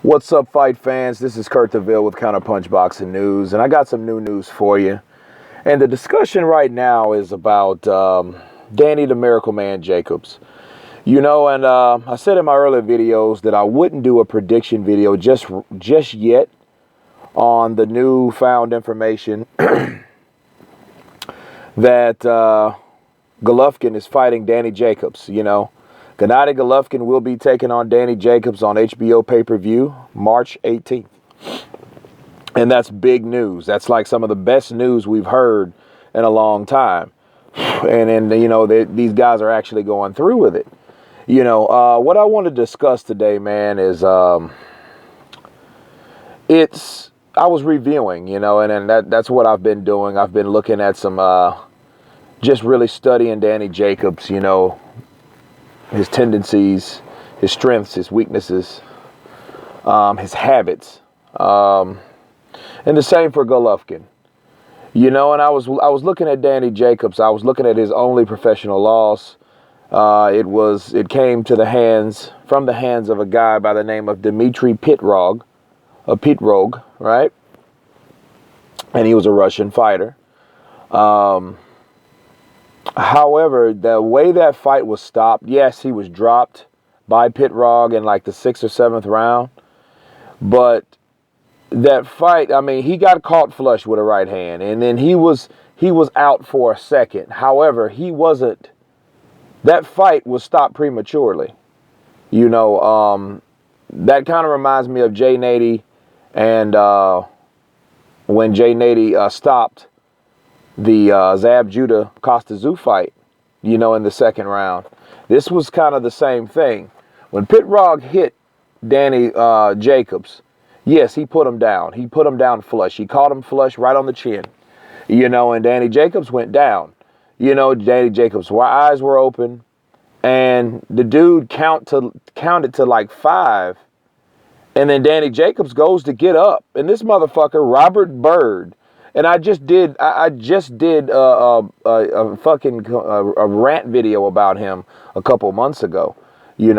What's up, fight fans? This is Kurt DeVille with Counterpunch Boxing News, and I got some new news for you. And the discussion right now is about Danny the Miracle Man Jacobs. And I said in my earlier videos that I wouldn't do a prediction video just yet on the newfound information that Golovkin is fighting Danny Jacobs. Gennady Golovkin will be taking on Danny Jacobs on HBO pay-per-view March 18th. And that's big news. That's like some of the best news we've heard in a long time. And these guys are actually going through with it. What I want to discuss today, man, is I was reviewing, and that's what I've been doing. I've been looking at some, just really studying Danny Jacobs, his tendencies, his strengths, his weaknesses, his habits, and the same for Golovkin. And I was looking at Danny Jacobs. I was looking at his only professional loss. It came from the hands of a guy by the name of Dmitry Pitrog, right? And he was a Russian fighter. However, the way that fight was stopped, yes, he was dropped by Pitrog in like the 6th or 7th round. But that fight, he got caught flush with a right hand, and then he was out for a second. However, that fight was stopped prematurely. That kind of reminds me of Jay Nady, and when Jay Nady stopped the Zab Judah Costa Tszyu fight, in the second round. This was kind of the same thing. When Pitrog hit Danny Jacobs, yes, he put him down. He put him down flush. He caught him flush right on the chin, and Danny Jacobs went down. Danny Jacobs' eyes were open, and the dude counted to like 5, and then Danny Jacobs goes to get up, and this motherfucker, Robert Byrd, and I just did a rant video about him a couple months ago. I'll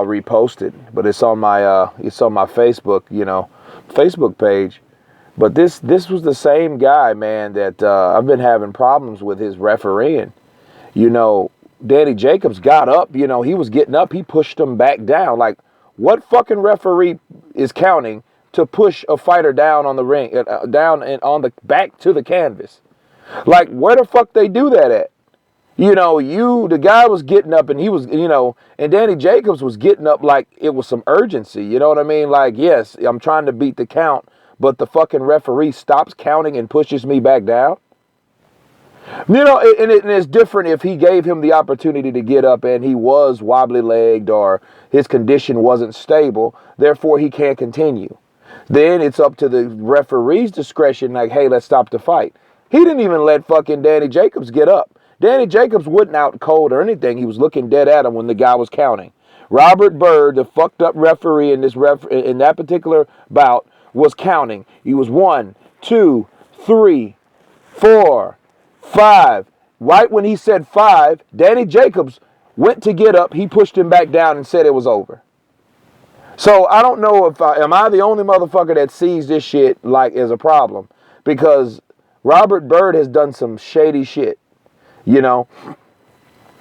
repost it, but it's on my Facebook page. But this was the same guy, man, that I've been having problems with his refereeing. Danny Jacobs got up, he was getting up, he pushed him back down. Like, what fucking referee is counting to push a fighter down on the ring, down and on the back to the canvas? Like, where the fuck they do that at? The guy was getting up, and he was, and Danny Jacobs was getting up like it was some urgency. You know what I mean? Like, yes, I'm trying to beat the count, but the fucking referee stops counting and pushes me back down. And it's different if he gave him the opportunity to get up and he was wobbly-legged or his condition wasn't stable, therefore he can't continue. Then it's up to the referee's discretion, like, hey, let's stop the fight. He didn't even let fucking Danny Jacobs get up. Danny Jacobs wasn't out cold or anything. He was looking dead at him when the guy was counting. Robert Byrd, the fucked up referee in that particular bout, was counting. He was 1, 2, 3, 4, 5. Right when he said 5, Danny Jacobs went to get up. He pushed him back down and said it was over. So I don't know am I the only motherfucker that sees this shit like as a problem, because Robert Byrd has done some shady shit,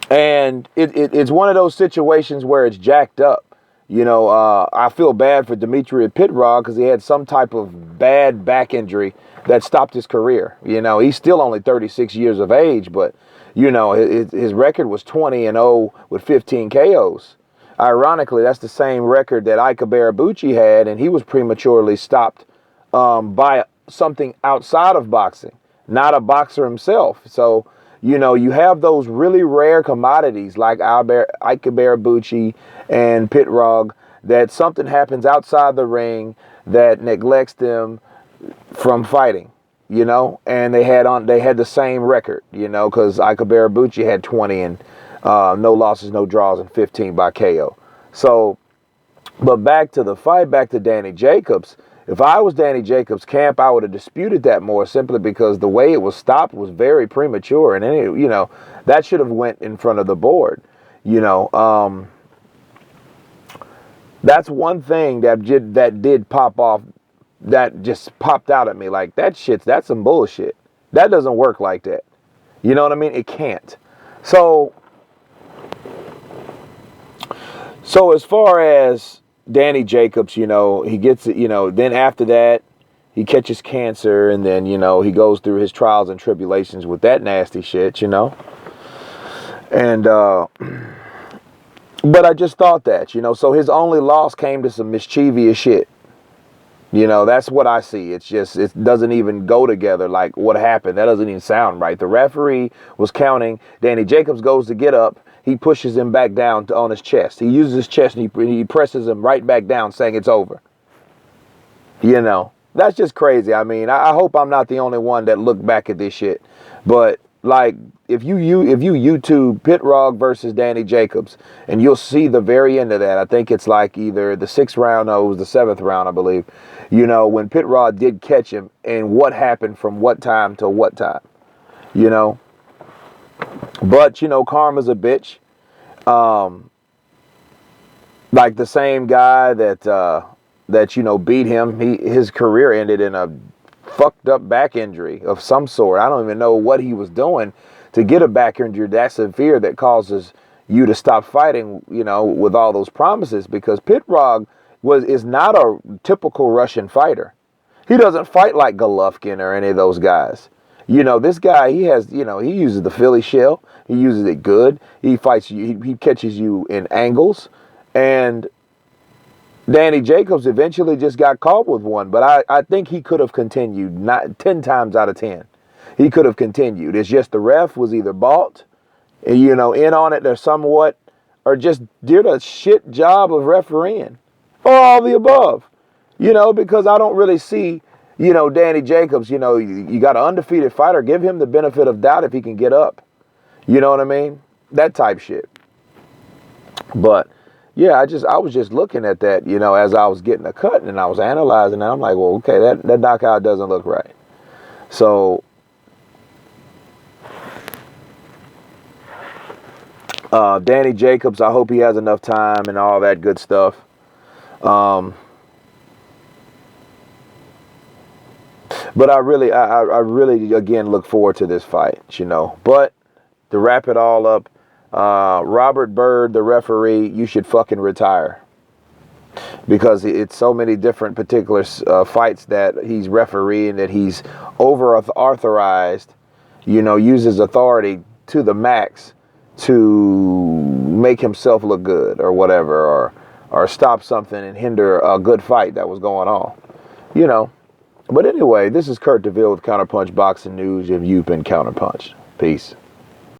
and it's one of those situations where it's jacked up. I feel bad for Dmitry Pitrog because he had some type of bad back injury that stopped his career. He's still only 36 years of age, but his record was 20-0 with 15 KOs. Ironically, that's the same record that Ika Barabucci had, and he was prematurely stopped by something outside of boxing, not a boxer himself. So, you have those really rare commodities like Ika Barabucci and Pitrog, that something happens outside the ring that neglects them from fighting, and they had the same record, because Ika Barabucci had 20 and no losses, no draws, and 15 by KO. So, but back to the fight, back to Danny Jacobs. If I was Danny Jacobs' camp, I would have disputed that more, simply because the way it was stopped was very premature, and that should have went in front of the board. That's one thing that did pop off, that just popped out at me. Like, that's some bullshit. That doesn't work like that. You know what I mean? It can't. So as far as Danny Jacobs, you know, he gets it, you know, then after that, he catches cancer, and then, you know, he goes through his trials and tribulations with that nasty shit, you know. And, but I just thought that, you know, so his only loss came to some mischievous shit. You know, that's what I see. It's just, it doesn't even go together. Like, what happened? That doesn't even sound right. The referee was counting. Danny Jacobs goes to get up. He pushes him back down on his chest. He uses his chest and he presses him right back down, saying it's over. You know, that's just crazy. I mean, I hope I'm not the only one that looked back at this shit. But like, if you YouTube Pitrog versus Danny Jacobs, and you'll see the very end of that. I think it's like either the 6th round or it was the 7th round, I believe. You know, when Pitrog did catch him, and what happened from what time to what time. You know. But, you know, karma's a bitch. Like the same guy that you know beat him, his career ended in a fucked up back injury of some sort. I don't even know what he was doing to get a back injury that severe that causes you to stop fighting, you know, with all those promises, because Pitrog is not a typical Russian fighter. He doesn't fight like Golovkin or any of those guys. You know, this guy, he has, you know, he uses the Philly shell. He uses it good. He fights you. He catches you in angles. And Danny Jacobs eventually just got caught with one. But I think he could have continued, not 10 times out of 10. He could have continued. It's just the ref was either bought, you know, in on it or somewhat, or just did a shit job of refereeing. Or all the above. You know, because I don't really see, you know, Danny Jacobs, you know, you got an undefeated fighter. Give him the benefit of doubt if he can get up. You know what I mean? That type shit. But yeah, I was just looking at that, you know, as I was getting a cut, and I was analyzing it. I'm like, well, okay, that knockout doesn't look right. So Danny Jacobs, I hope he has enough time and all that good stuff. But I really, again, look forward to this fight, you know. But to wrap it all up, Robert Byrd, the referee, you should fucking retire. Because it's so many different particular fights that he's refereeing, that he's over-authorized, you know, uses authority to the max to make himself look good or whatever, or stop something and hinder a good fight that was going on, you know. But anyway, this is Kurt DeVille with Counterpunch Boxing News, and you've been counterpunched. Peace.